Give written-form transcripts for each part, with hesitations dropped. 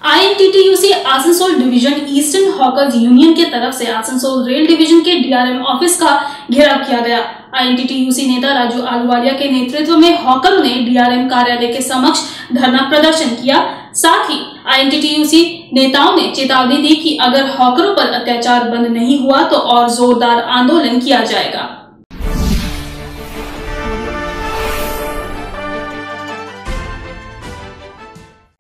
INTTUC Asansol division eastern hawkers union के तरफ से आसनसोल रेल डिवीजन के DRM ऑफिस का घेराव किया गया। INTTUC नेता राजू आलूवालिया के नेतृत्व में हॉकरों ने DRM कार्यालय के समक्ष धरना प्रदर्शन किया। साथ ही INTTUC नेताओं ने चेतावनी दी कि अगर हॉकरों पर अत्याचार बंद नहीं हुआ तो और जोरदार आंदोलन किया जाएगा।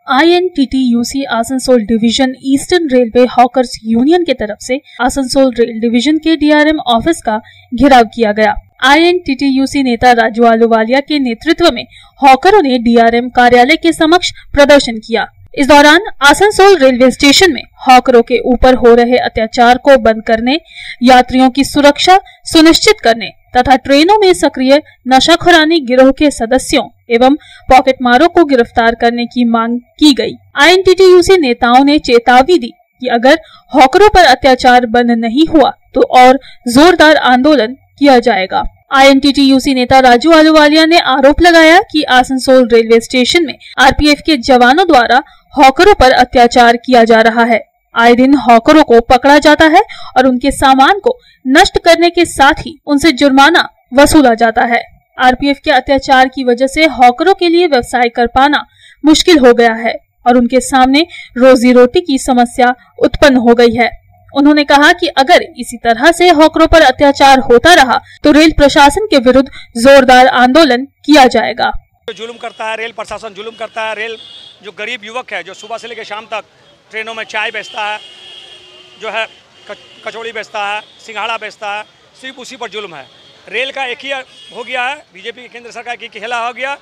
INTTUC Asansol division eastern railway hawkers union के तरफ से आसनसोल रेल डिवीजन के DRM ऑफिस का घेराव किया गया। INTTUC नेता राजू आलूवालिया के नेतृत्व में हॉकरों ने DRM कार्यालय के समक्ष प्रदर्शन किया। इस दौरान आसनसोल रेलवे स्टेशन में हॉकरों के ऊपर हो रहे अत्याचार को बंद करने, यात्रियों की सुरक्षा सुनिश्चित करने तथा ट्रेनों में सक्रिय नशाखुरानी गिरोह के सदस्यों एवं पॉकेटमारों को गिरफ्तार करने की मांग की गई। INTTUC नेताओं ने चेतावनी दी कि अगर हॉकरों पर अत्याचार बंद नहीं हुआ तो और जोरदार आंदोलन किया जाएगा। INTTUC नेता राजू आलूवालिया ने आरोप लगाया कि आसनसोल रेलवे स्टेशन में RPF के जवानों द्वारा हॉकरों पर अत्याचार किया जा रहा है। आए दिन हॉकरों को पकड़ा जाता है और उनके सामान को नष्ट करने के साथ ही उनसे जुर्माना वसूला जाता है। RPF के अत्याचार की वजह से हॉकरों के लिए व्यवसाय कर पाना मुश्किल हो गया है और उनके सामने रोजी रोटी की समस्या उत्पन्न हो गई है। उन्होंने कहा कि अगर इसी तरह से हॉकरों पर अत्याचार होता रहा तो रेल प्रशासन के विरुद्ध जोरदार आंदोलन किया जाएगा। जुल्म करता है, रेल प्रशासन जुल्म करता है। रेल जो गरीब युवक है जो सुबह से लेकर शाम तक ट्रेनों में चाय बेचता है, जो है कचौड़ी बेचता है, सिंघाड़ा बेचता है, सिर्फ उसी पर जुल्म है। रेल का एक ही हो गया है, बीजेपी केंद्र सरकार की खेला हो गया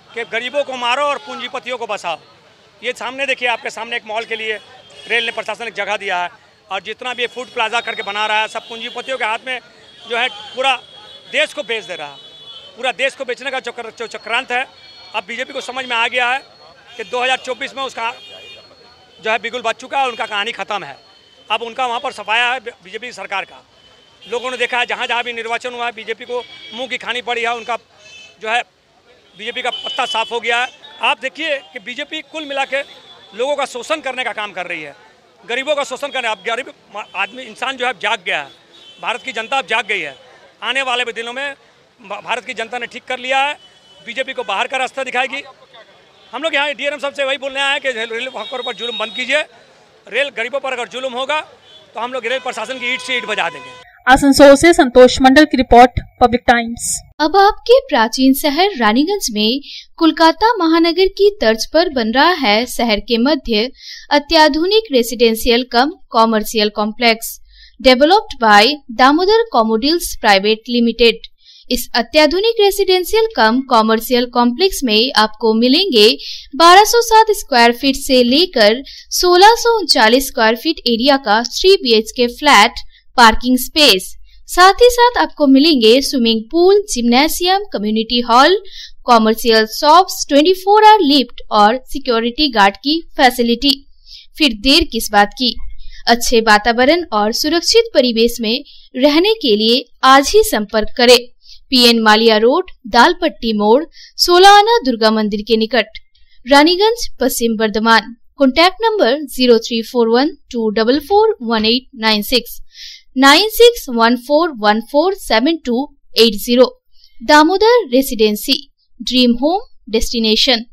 कि गरीबों को मारो और पूंजीपतियों को बचाओ। ये सामने देखिए, आपके सामने एक मॉल के लिए रेल ने प्रशासन एक जगह दिया है और जितना भी फूड प्लाजा करके बना रहा है सब पूंजीपतियों के हाथ में जो है पूरा देश को बेच दे रहा है। पूरा देश को बेचने का जो चक्रांत है, अब बीजेपी को समझ में आ गया है कि 2024 में उसका जो है बिगुल बच चुका है, उनका कहानी ख़त्म है। अब उनका वहाँ पर सफाया है बीजेपी सरकार का। लोगों ने देखा है जहाँ जहाँ भी निर्वाचन हुआ है बीजेपी को मुंह की खानी पड़ी है। उनका जो है बीजेपी का पत्ता साफ हो गया है। आप देखिए कि बीजेपी कुल मिला के लोगों का शोषण करने का काम कर रही है, गरीबों का शोषण करने। अब गरीब आदमी इंसान जो है जाग गया है, भारत की जनता अब जाग गई है। आने वाले दिनों में भारत की जनता ने ठीक कर लिया है, बीजेपी को बाहर का रास्ता दिखाएगी। हम लोग यहाँ DRM साहब से वही बोलने आए हैं कि रेल हॉकरों पर जुल्म बंद कीजिए। रेल गरीबों पर अगर जुल्म होगा तो हम लोग रेल प्रशासन की ईंट से ईंट बजा देंगे। आसनसोल से संतोष मंडल की रिपोर्ट, पब्लिक टाइम्स। अब आपके प्राचीन शहर रानीगंज में कोलकाता महानगर की तर्ज पर बन रहा है शहर के मध्य अत्याधुनिक residential cum commercial complex developed by Damodar Commodeals private limited. इस अत्याधुनिक रेसिडेंशियल कम कॉमर्शियल कॉम्प्लेक्स में आपको मिलेंगे 1207 स्क्वायर फीट से लेकर 1639 स्क्वायर फीट एरिया का 3 BHK फ्लैट, पार्किंग स्पेस। साथ ही साथ आपको मिलेंगे swimming pool, gymnasium, community hall, commercial shops, 24 hour lift और सिक्योरिटी गार्ड की फैसिलिटी। फिर देर किस बात की, अच्छे वातावरण और सुरक्षित परिवेश में रहने के लिए आज ही संपर्क करें। PN मालिया रोड, दालपट्टी मोड़, 16 आना दुर्गा मंदिर के निकट, Raniganj, Paschim Bardhaman. Contact number 0341244186 9614147280। Damodar residency, dream home destination.